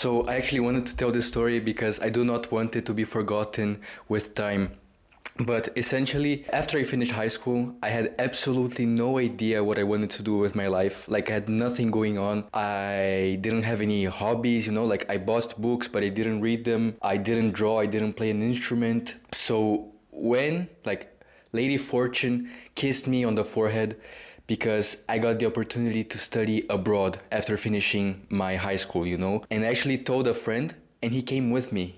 So I actually wanted to tell this story because I do not want it to be forgotten with time. But essentially, after I finished high school, I had absolutely no idea what I wanted to do with my life. Like, I had nothing going on. I didn't have any hobbies, like, I bought books, but I didn't read them. I didn't draw, I didn't play an instrument. So, when, like, Lady Fortune kissed me on the forehead because I got the opportunity to study abroad after finishing my high school, and I actually told a friend, and he came with me,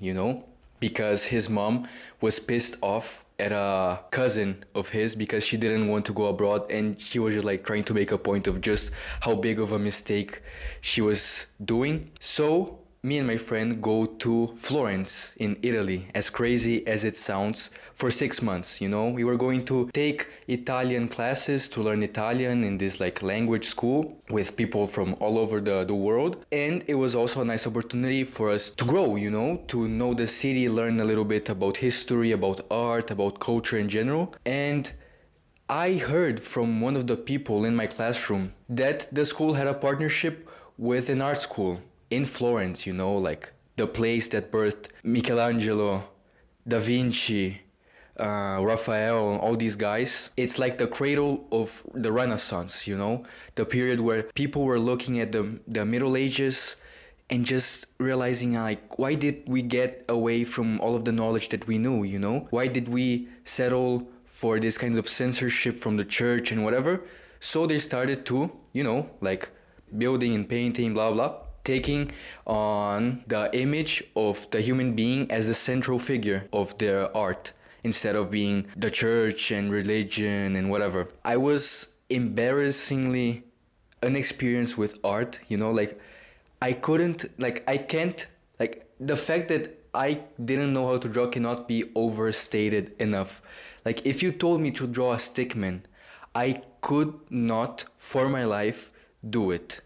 because his mom was pissed off at a cousin of his because she didn't want to go abroad, and she was just like trying to make a point of just how big of a mistake she was doing. So me and my friend go to Florence in Italy, as crazy as it sounds, for 6 months, We were going to take Italian classes to learn Italian in this like language school with people from all over the world. And it was also a nice opportunity for us to grow, to know the city, learn a little bit about history, about art, about culture in general. And I heard from one of the people in my classroom that the school had a partnership with an art school in Florence, like the place that birthed Michelangelo, Da Vinci, Raphael, all these guys. It's like the cradle of the Renaissance, the period where people were looking at the Middle Ages and just realizing like, why did we get away from all of the knowledge that we knew, Why did we settle for this kind of censorship from the church and whatever? So they started to, like building and painting, blah, blah, taking on the image of the human being as the central figure of their art instead of being the church and religion and whatever. I was embarrassingly inexperienced with art, like I can't, the fact that I didn't know how to draw cannot be overstated enough. Like if you told me to draw a stickman, I could not for my life do it.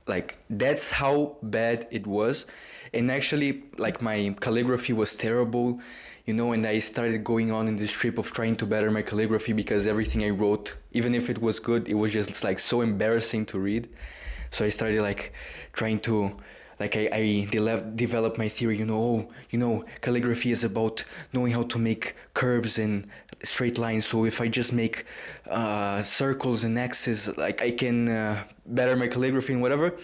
Like that's how bad it was. And actually like my calligraphy was terrible, and I started going on in this trip of trying to better my calligraphy because everything I wrote, even if it was good, it was just like so embarrassing to read. So I started like trying to I developed my theory, calligraphy is about knowing how to make curves and straight lines. So if I just make circles and X's, like I can better my calligraphy and whatever.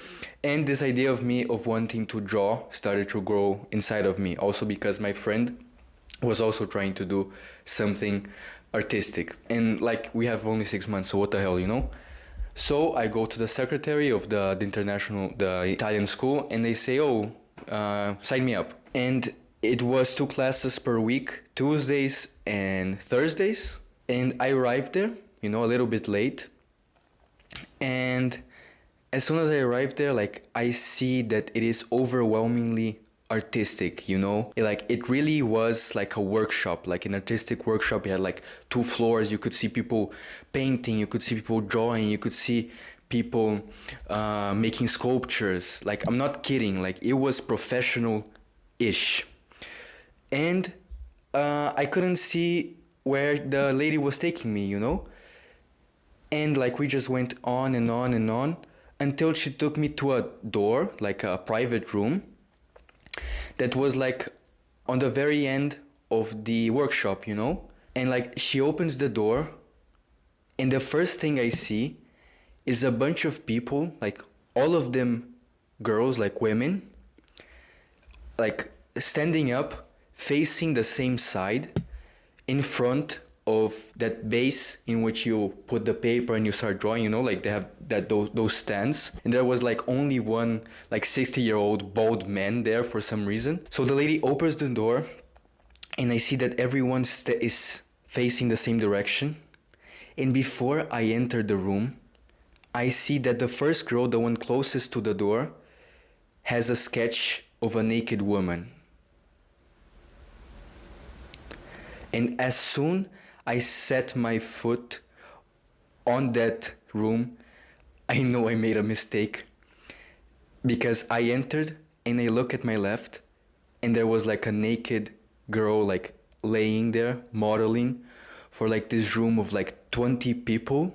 And this idea of me of wanting to draw started to grow inside of me. Also because my friend was also trying to do something artistic. And like we have only 6 months, so what the hell, So I go to the secretary of the Italian school, and they say, sign me up. And it was 2 classes per week, Tuesdays and Thursdays. And I arrived there, a little bit late. And as soon as I arrived there, like I see that it is overwhelmingly artistic, it really was like a workshop, like an artistic workshop. You had like 2 floors. You could see people painting, you could see people drawing, you could see people making sculptures. Like I'm not kidding, like it was professional-ish. And I couldn't see where the lady was taking me, and like we just went on and on and on until she took me to a door, like a private room that was like on the very end of the workshop, and like she opens the door, and the first thing I see is a bunch of people, like all of them girls, like women, like standing up facing the same side in front of that base in which you put the paper and you start drawing, like they have those stands. And there was like only one like 60-year-old bald man there for some reason. So the lady opens the door, and I see that everyone is facing the same direction. And before I enter the room, I see that the first girl, the one closest to the door, has a sketch of a naked woman. And as soon I set my foot on that room, I know I made a mistake, because I entered and I look at my left, and there was like a naked girl like laying there modeling for like this room of like 20 people,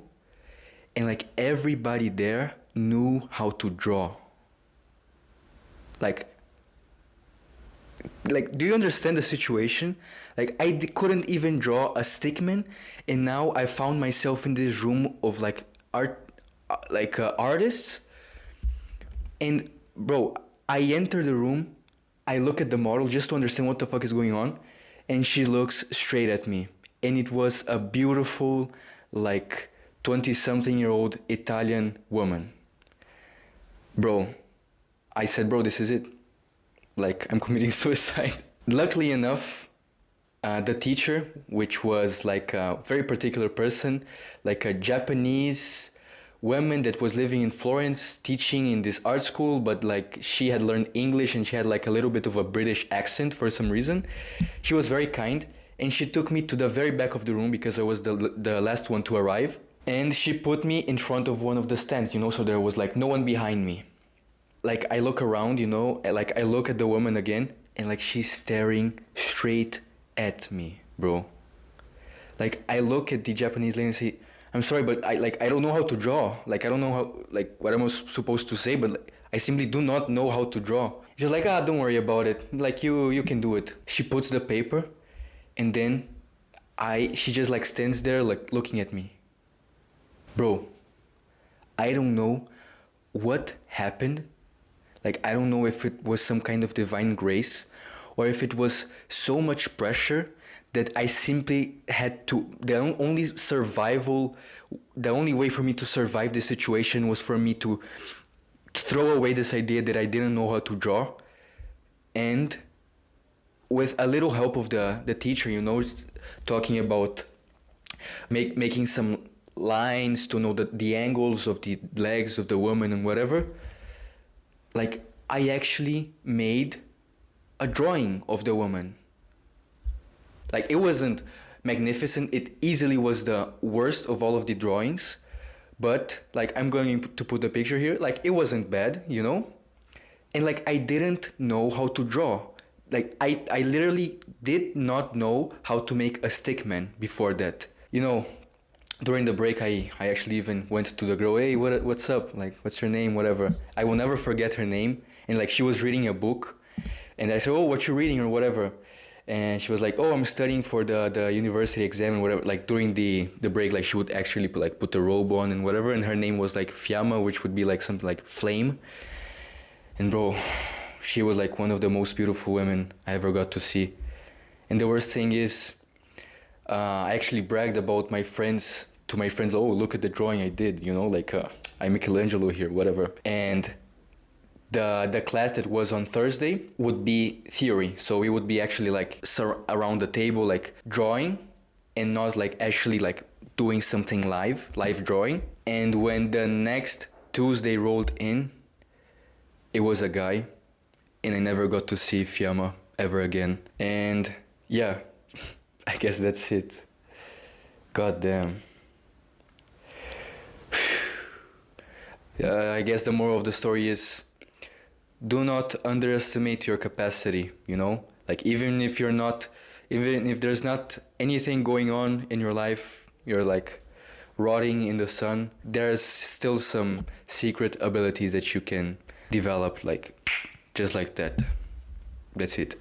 and like everybody there knew how to draw. Like, do you understand the situation? Like, couldn't even draw a stickman, and now I found myself in this room of like artists. And bro, I enter the room, I look at the model just to understand what the fuck is going on, and she looks straight at me. And it was a beautiful, like 20-something-year-old Italian woman. Bro, I said, bro, this is it. Like, I'm committing suicide. Luckily enough, the teacher, which was like a very particular person, like a Japanese woman that was living in Florence, teaching in this art school, but like she had learned English and she had like a little bit of a British accent for some reason. She was very kind, and she took me to the very back of the room because I was the last one to arrive. And she put me in front of one of the stands, so there was like no one behind me. Like, I look around, like I look at the woman again, and like she's staring straight at me, bro. Like, I look at the Japanese lady and say, I'm sorry, but I don't know how to draw. Like, I don't know how, like, what am I supposed to say, but like, I simply do not know how to draw. She's like, don't worry about it. Like, you can do it. She puts the paper, and then she just like stands there like looking at me. Bro, I don't know what happened. Like, I don't know if it was some kind of divine grace or if it was so much pressure that I simply had to, the only way for me to survive this situation was for me to throw away this idea that I didn't know how to draw. And with a little help of the teacher, talking about making some lines to know the angles of the legs of the woman and whatever, like, I actually made a drawing of the woman. Like, it wasn't magnificent. It easily was the worst of all of the drawings. But, like, I'm going to put the picture here. Like, it wasn't bad, And, like, I didn't know how to draw. Like, I literally did not know how to make a stickman before that. During the break, I actually even went to the girl, hey, what's up? Like, what's your name? Whatever. I will never forget her name. And like, she was reading a book. And I said, oh, what you reading or whatever? And she was like, oh, I'm studying for the university exam and whatever. Like, during the break, like, she would actually put the robe on and whatever. And her name was like Fiamma, which would be like something like flame. And bro, she was like one of the most beautiful women I ever got to see. And the worst thing is, I actually bragged about my friends, oh, look at the drawing I did, I'm Michelangelo here, whatever. And the class that was on Thursday would be theory. So we would be actually like around the table, like drawing, and not like actually like doing something live drawing. And when the next Tuesday rolled in, it was a guy, and I never got to see Fiamma ever again. And yeah, I guess that's it. God damn. I guess the moral of the story is, do not underestimate your capacity, Like, even if there's not anything going on in your life, you're like rotting in the sun, there's still some secret abilities that you can develop, like, just like that. That's it.